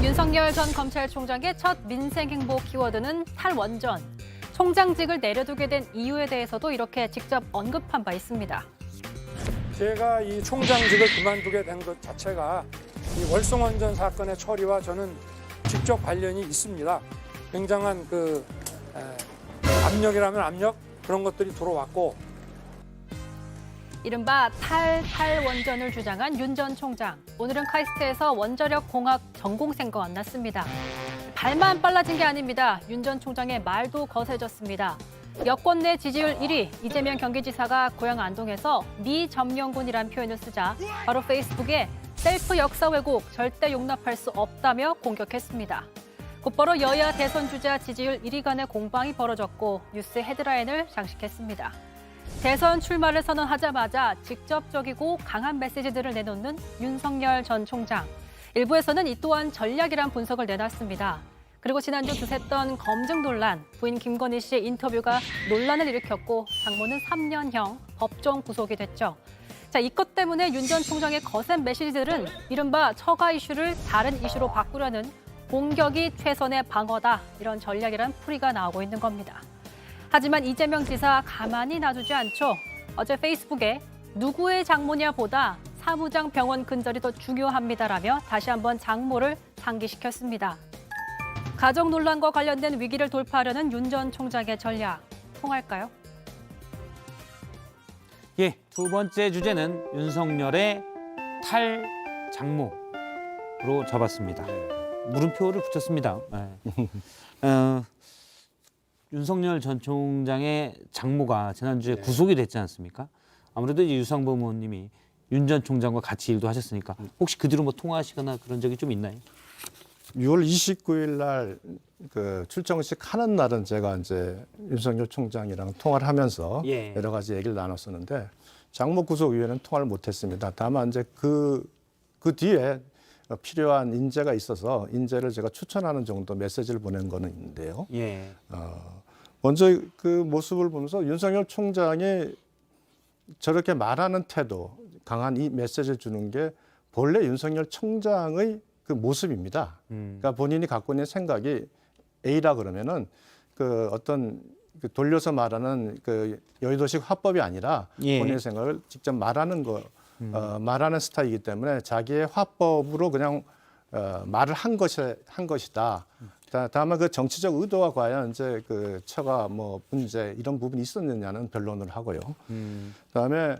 윤석열 전 검찰총장의 첫 민생 행보 키워드는 탈원전. 총장직을 내려두게 된 이유에 대해서도 이렇게 직접 언급한 바 있습니다. 제가 이 총장직을 그만두게 된 것 자체가 이 월성원전 사건의 처리와 저는 직접 관련이 있습니다. 굉장한 압력이라면 압력 그런 것들이 들어왔고. 이른바 탈원전을 주장한 윤 전 총장. 오늘은 카이스트에서 원자력 공학 전공생과 만났습니다. 발만 빨라진 게 아닙니다. 윤 전 총장의 말도 거세졌습니다. 여권 내 지지율 1위 이재명 경기지사가 고향 안동에서 미점령군이란 표현을 쓰자 바로 페이스북에 셀프 역사 왜곡 절대 용납할 수 없다며 공격했습니다. 곧바로 여야 대선 주자 지지율 1위 간의 공방이 벌어졌고 뉴스 헤드라인을 장식했습니다. 대선 출마를 선언하자마자 직접적이고 강한 메시지들을 내놓는 윤석열 전 총장. 일부에서는 이 또한 전략이란 분석을 내놨습니다. 그리고 지난주 두샜던 검증 논란, 부인 김건희 씨의 인터뷰가 논란을 일으켰고 장모는 3년형 법정 구속이 됐죠. 자, 이것 때문에 윤 전 총장의 거센 메시지들은 이른바 처가 이슈를 다른 이슈로 바꾸려는 공격이 최선의 방어다. 이런 전략이란 풀이가 나오고 있는 겁니다. 하지만 이재명 지사 가만히 놔두지 않죠. 어제 페이스북에 누구의 장모냐 보다 사무장 병원 근절이 더 중요합니다라며 다시 한번 장모를 상기시켰습니다. 가정 논란과 관련된 위기를 돌파하려는 윤 전 총장의 전략, 통할까요? 예, 두 번째 주제는 윤석열의 탈장모로 잡았습니다. 물음표를 붙였습니다. 윤석열 전 총장의 장모가 지난주에 구속이 됐지 않습니까? 아무래도 이제 유상범 의원님이 윤 전 총장과 같이 일도 하셨으니까 혹시 그 뒤로 뭐 통화하시거나 그런 적이 좀 있나요? 6월 29일 날 출정식 하는 날은 제가 이제 윤석열 총장이랑 통화를 하면서 여러 가지 얘기를 나눴었는데 장모 구속 이후에는 통화를 못했습니다. 다만 이제 그 뒤에 필요한 인재가 있어서 인재를 제가 추천하는 정도 메시지를 보낸 거는 있는데요. 먼저 그 모습을 보면서 윤석열 총장이 저렇게 말하는 태도, 강한 이 메시지를 주는 게 본래 윤석열 총장의 그 모습입니다. 그러니까 본인이 갖고 있는 생각이 A라 그러면은 그 어떤 그 돌려서 말하는 그 여의도식 화법이 아니라 본인의 생각을 직접 말하는 말하는 스타일이기 때문에 자기의 화법으로 그냥 말을 한 것이다. 다만 그 정치적 의도와 과연 이제 그 처가 뭐 문제 이런 부분이 있었느냐는 변론을 하고요. 그다음에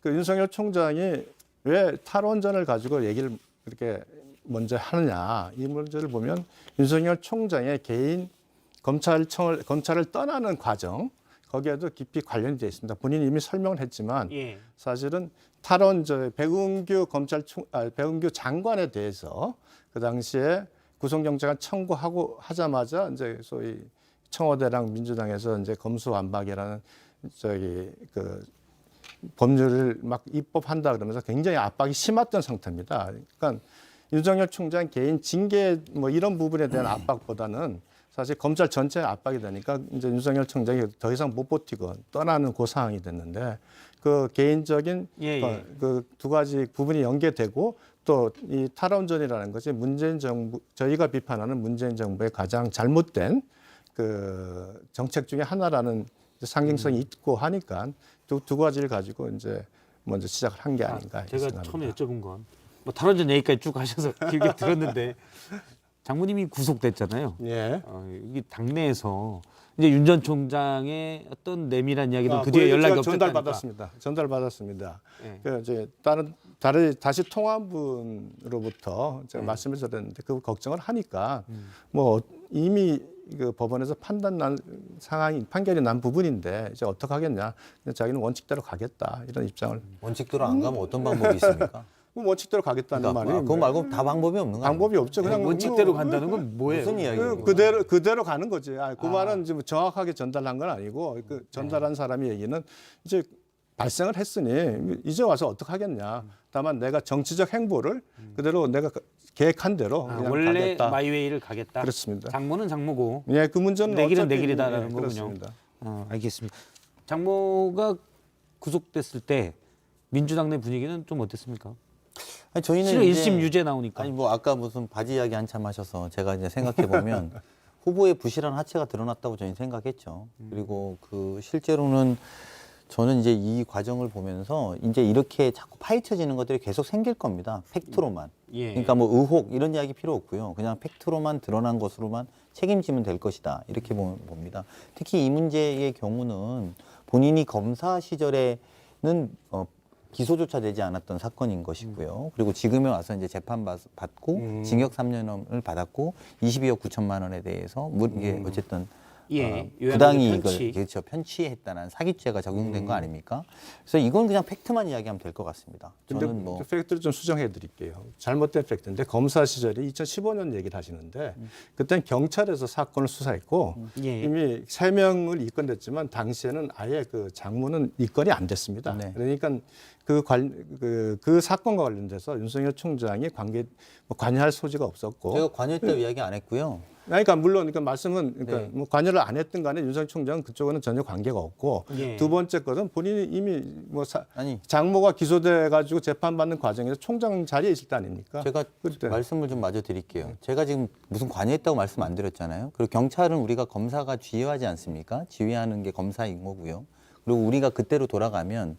그 윤석열 총장이 왜 탈원전을 가지고 얘기를 이렇게 먼저 하느냐 이 문제를 보면 윤석열 총장의 개인 검찰을 떠나는 과정 거기에도 깊이 관련이 되어 있습니다. 본인이 이미 설명을 했지만 사실은 탈원전 배은규 배은규 장관에 대해서 그 당시에 구속영장을 청구하고 하자마자 이제 소위 청와대랑 민주당에서 이제 검수완박이라는 그 법률을 막 입법한다 그러면서 굉장히 압박이 심했던 상태입니다. 그러니까 윤석열 총장 개인 징계 뭐 이런 부분에 대한 압박보다는 사실 검찰 전체에 압박이 되니까 이제 윤석열 총장이 더 이상 못 버티고 떠나는 그 상황이 됐는데 그 개인적인 그 두 가지 부분이 연계되고 또 이 탈원전이라는 것이 문재인 정부 저희가 비판하는 문재인 정부의 가장 잘못된 그 정책 중에 하나라는 상징성이 있고 하니까 두 가지를 가지고 이제 먼저 시작을 한 게 아닌가 제가 생각합니다. 처음에 여쭤본 건 뭐 탈원전 얘기까지 쭉 하셔서 길게 들었는데 장모님이 구속됐잖아요. 이게 당내에서 이제 윤 전 총장의 어떤 내밀한 이야기도 그 뒤에 연락이 없었다니까. 전달받았습니다. 그 이제 다시 통화한 분으로부터 제가 말씀을 드렸는데 그 걱정을 하니까 뭐 이미 그 법원에서 판결이 난 부분인데 이제 어떻게 하겠냐? 자기는 원칙대로 가겠다 이런 입장을. 원칙대로 안 가면 어떤 방법이 있습니까? 원칙대로 가겠다는 말이 그거 말고 다 방법이 없는 거예요? 방법이 없죠. 그냥 원칙대로 간다는 건 뭐예요? 무슨 이야기예요? 그대로 가는 거지. 그 말은 지금 정확하게 전달한 건 아니고 그 전달한 사람의 얘기는 이제 발생을 했으니 이제 와서 어떻게 하겠냐. 다만 내가 정치적 행보를 그대로 내가 계획한 대로 그냥 원래 가겠다. 마이웨이를 가겠다. 그렇습니다. 장모는 장모고 그 문제는 내 길은 내 어차피, 길이다라는 거군요. 그렇습니다. 알겠습니다. 장모가 구속됐을 때 민주당 내 분위기는 좀 어땠습니까? 아니, 저희는 실은 이제 1심 유죄 나오니까. 아니 뭐 아까 무슨 바지 이야기 한참 하셔서 제가 이제 생각해 보면 후보의 부실한 하체가 드러났다고 저희는 생각했죠. 그리고 그 실제로는 저는 이제 이 과정을 보면서 이제 이렇게 자꾸 파헤쳐지는 것들이 계속 생길 겁니다. 팩트로만. 예. 그러니까 뭐 의혹 이런 이야기 필요 없고요. 그냥 팩트로만 드러난 것으로만 책임지면 될 것이다. 이렇게 봅니다. 특히 이 문제의 경우는 본인이 검사 시절에는 기소조차 되지 않았던 사건인 것이고요. 그리고 지금에 와서 이제 재판 받고 징역 3년을 받았고 22억 9천만 원에 대해서 이게 어쨌든 예, 부당이익을 편취. 그렇죠, 편취했다는 사기죄가 적용된 거 아닙니까? 그래서 이건 그냥 팩트만 이야기하면 될 것 같습니다. 근데 저는 뭐 팩트를 좀 수정해 드릴게요. 잘못된 팩트인데 검사 시절에 2015년 얘기를 하시는데 그때는 경찰에서 사건을 수사했고 예. 이미 3명을 입건됐지만 당시에는 아예 그 장모는 입건이 안 됐습니다. 네. 그러니까 그 사건과 관련돼서 윤석열 총장이 관여할 소지가 없었고 제가 관여했다고 이야기 안 했고요. 그러니까 물론 그러니까 말씀은 그러니까 네. 뭐 관여를 안 했든 간에 윤석열 총장은 그쪽은 전혀 관계가 없고 예. 두 번째 것은 본인이 이미 뭐 아니 장모가 기소돼 가지고 재판받는 과정에서 총장 자리에 있을 때 아닙니까? 제가 그때. 말씀을 좀 마저 드릴게요. 제가 지금 무슨 관여했다고 말씀 안 드렸잖아요. 그리고 경찰은 우리가 검사가 지휘하지 않습니까? 지휘하는 게 검사인 거고요. 그리고 우리가 그때로 돌아가면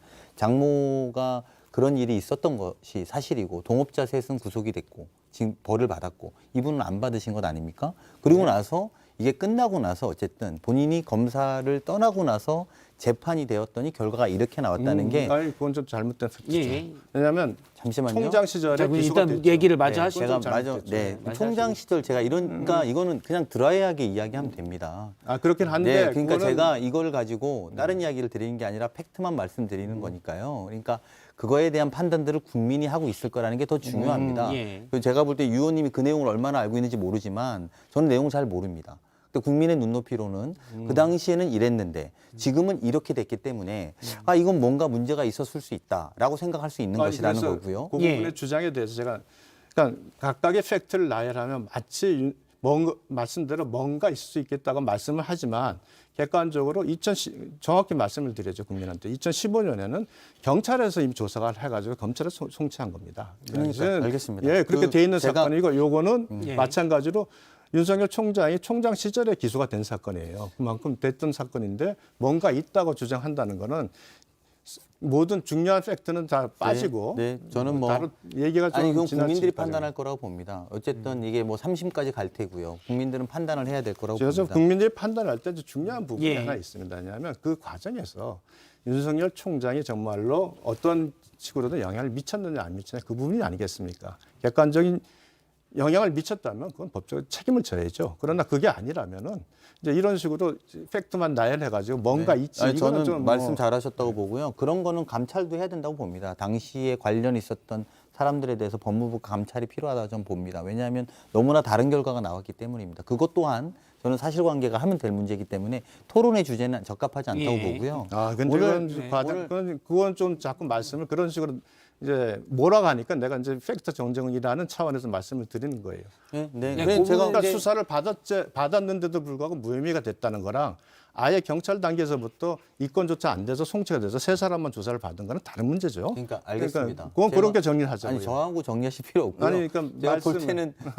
장모가 그런 일이 있었던 것이 사실이고 동업자 셋은 구속이 됐고 지금 벌을 받았고 이분은 안 받으신 것 아닙니까? 그리고 나서 이게 끝나고 나서 어쨌든 본인이 검사를 떠나고 나서 재판이 되었더니 결과가 이렇게 나왔다는 게 아니 그건 좀 잘못된 팩트죠. 예. 왜냐하면 잠시만요. 총장 시절에 자, 그럼 기소가 일단 됐죠. 얘기를 마저 네, 하시죠. 제가 잘못됐죠. 마저 네, 마저 총장 시절 제가 그러니까 이거는 그냥 드라이하게 이야기하면 됩니다. 아 그렇긴 한데 네, 그러니까 그거는 제가 이걸 가지고 다른 이야기를 드리는 게 아니라 팩트만 말씀드리는 거니까요. 그러니까 그거에 대한 판단들을 국민이 하고 있을 거라는 게 더 중요합니다. 예. 그리고 제가 볼 때 유 의원님이 그 내용을 얼마나 알고 있는지 모르지만 저는 내용 잘 모릅니다. 근데 국민의 눈높이로는 그 당시에는 이랬는데 지금은 이렇게 됐기 때문에 아 이건 뭔가 문제가 있었을 수 있다라고 생각할 수 있는 아니, 것이라는 그래서 거고요. 그 부분의 예. 주장에 대해서 제가 그러니까 각각의 팩트를 나열하면 마치 뭔가 말씀대로 뭔가 있을 수 있겠다고 말씀을 하지만 객관적으로 정확히 말씀을 드려죠 국민한테 2015년에는 경찰에서 이미 조사가 해가지고 검찰에 송치한 겁니다. 그러니까 알겠습니다. 예, 그렇게 그 돼 있는 제가- 사건이고 요거는 예. 마찬가지로 윤석열 총장이 총장 시절에 기소가 된 사건이에요. 그만큼 됐던 사건인데 뭔가 있다고 주장한다는 거는 모든 중요한 팩트는 다 빠지고 네, 저는 뭐 다른 얘기가 좀 아니 그건 지나칠 국민들이 거잖아요. 판단할 거라고 봅니다. 어쨌든 이게 뭐 3심까지 갈 테고요. 국민들은 판단을 해야 될 거라고 그래서 봅니다. 국민들이 판단할 때 중요한 부분이 예. 하나 있습니다. 왜냐하면 그 과정에서 윤석열 총장이 정말로 어떤 식으로든 영향을 미쳤느냐 안 미쳤느냐 그 부분이 아니겠습니까? 객관적인 영향을 미쳤다면 그건 법적으로 책임을 져야죠. 그러나 그게 아니라면은 이제 이런 식으로 팩트만 나열해가지고 뭔가 있지. 아니, 이거는 저는 좀 말씀 뭐 잘하셨다고 보고요. 그런 거는 감찰도 해야 된다고 봅니다. 당시에 관련 있었던 사람들에 대해서 법무부 감찰이 필요하다고 저는 봅니다. 왜냐하면 너무나 다른 결과가 나왔기 때문입니다. 그것 또한 저는 사실관계가 하면 될 문제이기 때문에 토론의 주제는 적합하지 않다고 예. 보고요. 아, 근데 오늘, 그건 좀 자꾸 말씀을 그런 식으로 이제 몰아가니까 내가 이제 팩트 정정이라는 차원에서 말씀을 드리는 거예요. 네, 네. 네, 그래서 제가 그러니까 이제- 수사를 받았는데도 불구하고 무혐의가 됐다는 거랑 아예 경찰 단계에서부터 입건조차 안 돼서 송치가 돼서 세 사람만 조사를 받은 거는 다른 문제죠. 그러니까 알겠습니다. 그건 제가- 그렇게 정리를 하자고요. 아니 저하고 정리하실 필요 없고요. 아니, 그러니까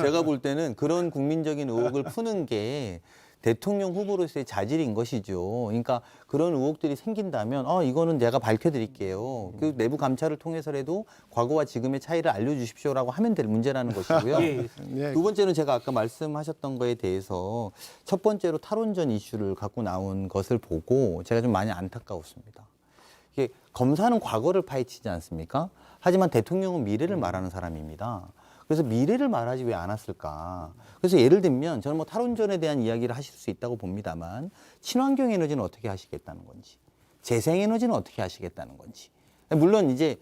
제가 볼 때는 그런 국민적인 의혹을 푸는 게 대통령 후보로서의 자질인 것이죠. 그러니까 그런 의혹들이 생긴다면 이거는 내가 밝혀드릴게요. 그 내부 감찰을 통해서라도 과거와 지금의 차이를 알려주십시오라고 하면 될 문제라는 것이고요. 예. 예. 두 번째는 제가 아까 말씀하셨던 거에 대해서 첫 번째로 탈원전 이슈를 갖고 나온 것을 보고 제가 좀 많이 안타까웠습니다. 이게 검사는 과거를 파헤치지 않습니까? 하지만 대통령은 미래를 말하는 사람입니다. 그래서 미래를 말하지 왜 안 왔을까? 그래서 예를 들면 저는 뭐 탈원전에 대한 이야기를 하실 수 있다고 봅니다만 친환경 에너지는 어떻게 하시겠다는 건지, 재생에너지는 어떻게 하시겠다는 건지. 물론 이제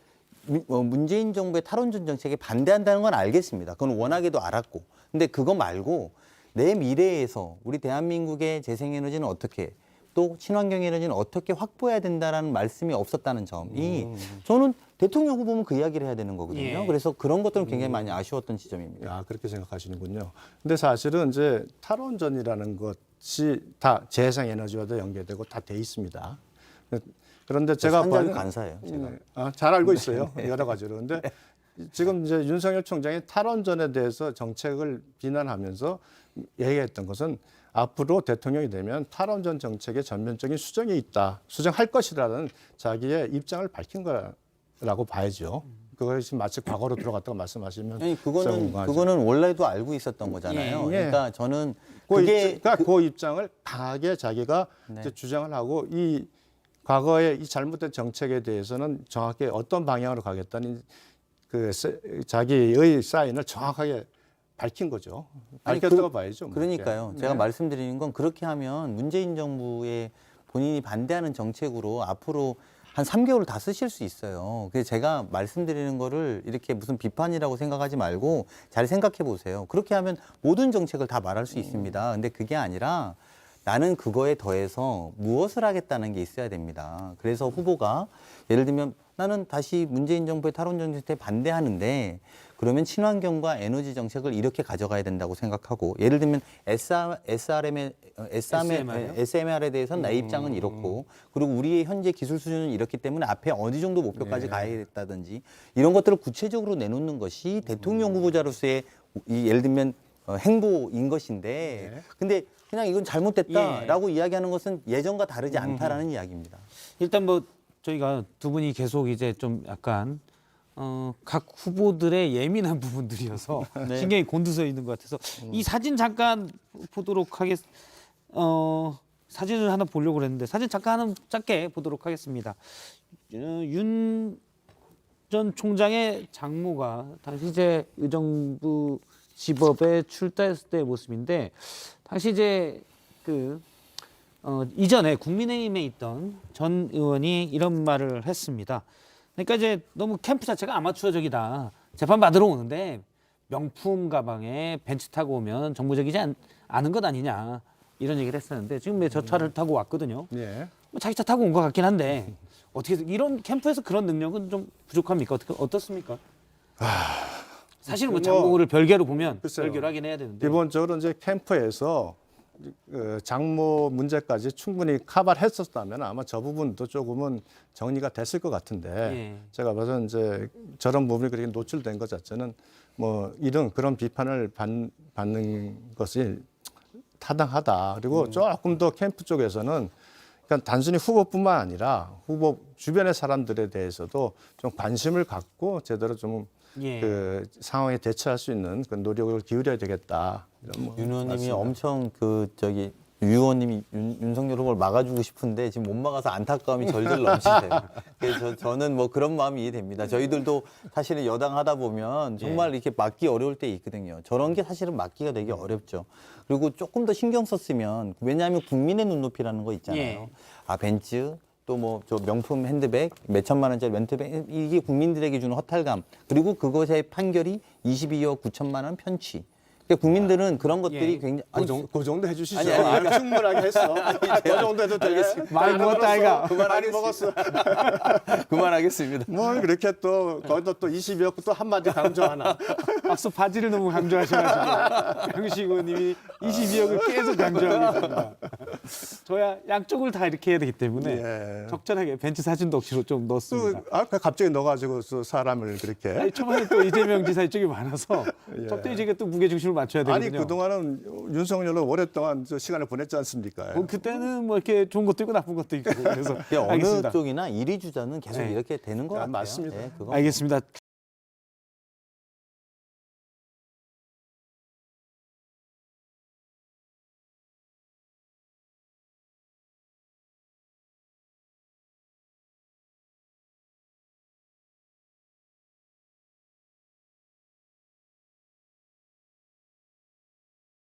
문재인 정부의 탈원전 정책에 반대한다는 건 알겠습니다. 그건 워낙에도 알았고. 근데 그거 말고 내 미래에서 우리 대한민국의 재생에너지는 어떻게 또 친환경 에너지는 어떻게 확보해야 된다라는 말씀이 없었다는 점이 저는 대통령 후보면 그 이야기를 해야 되는 거거든요. 예. 그래서 그런 것들은 굉장히 많이 아쉬웠던 지점입니다. 아, 그렇게 생각하시는군요. 근데 사실은 이제 탈원전이라는 것이 다 재생에너지와도 연계되고 다 돼 있습니다. 그런데 제가 산자위 보는- 간사예요. 제가. 잘 알고 있어요. 여러 가지로. 근데 지금 이제 윤석열 총장이 탈원전에 대해서 정책을 비난하면서 얘기했던 것은 앞으로 대통령이 되면 탈원전 정책에 전면적인 수정이 있다, 수정할 것이라는 자기의 입장을 밝힌 거라고 봐야죠. 그것이 마치 과거로 들어갔다고 말씀하시면 아니 썩은 그거는 원래도 알고 있었던 거잖아요. 예. 그러니까 저는 그 입장을 강하게 자기가 네. 이제 주장을 하고 이 과거의 이 잘못된 정책에 대해서는 정확히 어떤 방향으로 가겠다는 자기의 사인을 정확하게 밝힌 거죠. 아니, 밝혔다고 봐야죠. 뭐. 그러니까요. 제가 말씀드리는 건 그렇게 하면 문재인 정부의 본인이 반대하는 정책으로 앞으로 한 3개월을 다 쓰실 수 있어요. 그래서 제가 말씀드리는 거를 이렇게 무슨 비판이라고 생각하지 말고 잘 생각해 보세요. 그렇게 하면 모든 정책을 다 말할 수 있습니다. 근데 그게 아니라 나는 그거에 더해서 무엇을 하겠다는 게 있어야 됩니다. 그래서 후보가 예를 들면 나는 다시 문재인 정부의 탈원전 정책에 반대하는데 그러면 친환경과 에너지 정책을 이렇게 가져가야 된다고 생각하고 예를 들면 SMR에 대해서는 내 입장은 이렇고 그리고 우리의 현재 기술 수준은 이렇기 때문에 앞에 어느 정도 목표까지 가야겠다든지 이런 것들을 구체적으로 내놓는 것이 대통령 후보자로서의 예를 들면 행보인 것인데 근데 그냥 이건 잘못됐다라고 이야기하는 것은 예전과 다르지 않다라는 이야기입니다. 일단 뭐 저희가 두 분이 계속 이제 좀 약간 각 후보들의 예민한 부분들이어서 신경이 곤두서 있는 것 같아서 이 사진 잠깐 보도록 사진을 하나 보려고 그랬는데 사진 잠깐 하나 짧게 보도록 하겠습니다. 윤 전 총장의 장모가 당시 이제 의정부 지법에 출두했을 때의 모습인데 당시 이제 이전에 국민의힘에 있던 전 의원이 이런 말을 했습니다. 그러니까 이제 너무 캠프 자체가 아마추어적이다. 재판 받으러 오는데 명품 가방에 벤츠 타고 오면 정무적이지 않은 것 아니냐 이런 얘기를 했었는데 지금 저 차를 타고 왔거든요. 뭐 자기 차 타고 온 것 같긴 한데 어떻게 이런 캠프에서 그런 능력은 좀 부족합니까? 어떻습니까? 사실은 뭐 장모를 별개로 보면 글쎄요. 별개로 하긴 해야 되는데 기본적으로 이제 캠프에서 장모 문제까지 충분히 커버를 했었다면 아마 저 부분도 조금은 정리가 됐을 것 같은데 제가 봐서 이제 저런 부분이 그렇게 노출된 것 자체는 뭐 그런 비판을 받는 것이 타당하다. 그리고 조금 더 캠프 쪽에서는 그러니까 단순히 후보뿐만 아니라 후보 주변의 사람들에 대해서도 좀 관심을 갖고 제대로 좀 그 상황에 대처할 수 있는 그 노력을 기울여야 되겠다. 윤 의원님이 엄청 유 의원님이 윤석열 후보를 막아주고 싶은데 지금 못 막아서 안타까움이 절절 넘치세요. 그래서 저는 뭐 그런 마음이 이해됩니다. 저희들도 사실은 여당 하다 보면 정말 이렇게 막기 어려울 때 있거든요. 저런 게 사실은 막기가 되게 어렵죠. 그리고 조금 더 신경 썼으면 왜냐하면 국민의 눈높이라는 거 있잖아요. 벤츠 또 뭐 저 명품 핸드백 몇 천만 원짜리 렌트백 이게 국민들에게 주는 허탈감 그리고 그것의 판결이 22억 9천만 원 편취. 그러니까 국민들은 그런 것들이 굉장히 그 정도 해주시죠. 아니, 충분하게 했어. 그 정도 해도 되겠습니다. 많이 먹었다 아이가. 많이 먹었어. 그만하겠습니다. 뭘 그렇게 또 거기다 또 22억 또 한마디 강조하나. 앞서 바지를 너무 강조하셔가지고 양식 의원님이 22억을 계속 강조하겠습니다. 저야 양쪽을 다 이렇게 해야 되기 때문에 적절하게 벤츠 사진도 억지로 좀 넣었습니다. 갑자기 넣어가지고 사람을 그렇게. 아니, 초반에 또 이재명 지사 이쪽이 많아서 적당히 제가 또 무게중심을 맞춰야 되거든요. 아니 그동안은 윤석열로 오랫동안 시간을 보냈지 않습니까? 그때는 뭐 이렇게 좋은 것도 있고 나쁜 것도 있고 그래서 어느 알겠습니다. 쪽이나 1위 주자는 계속 이렇게 되는 것 같아요. 맞습니다. 그건 알겠습니다.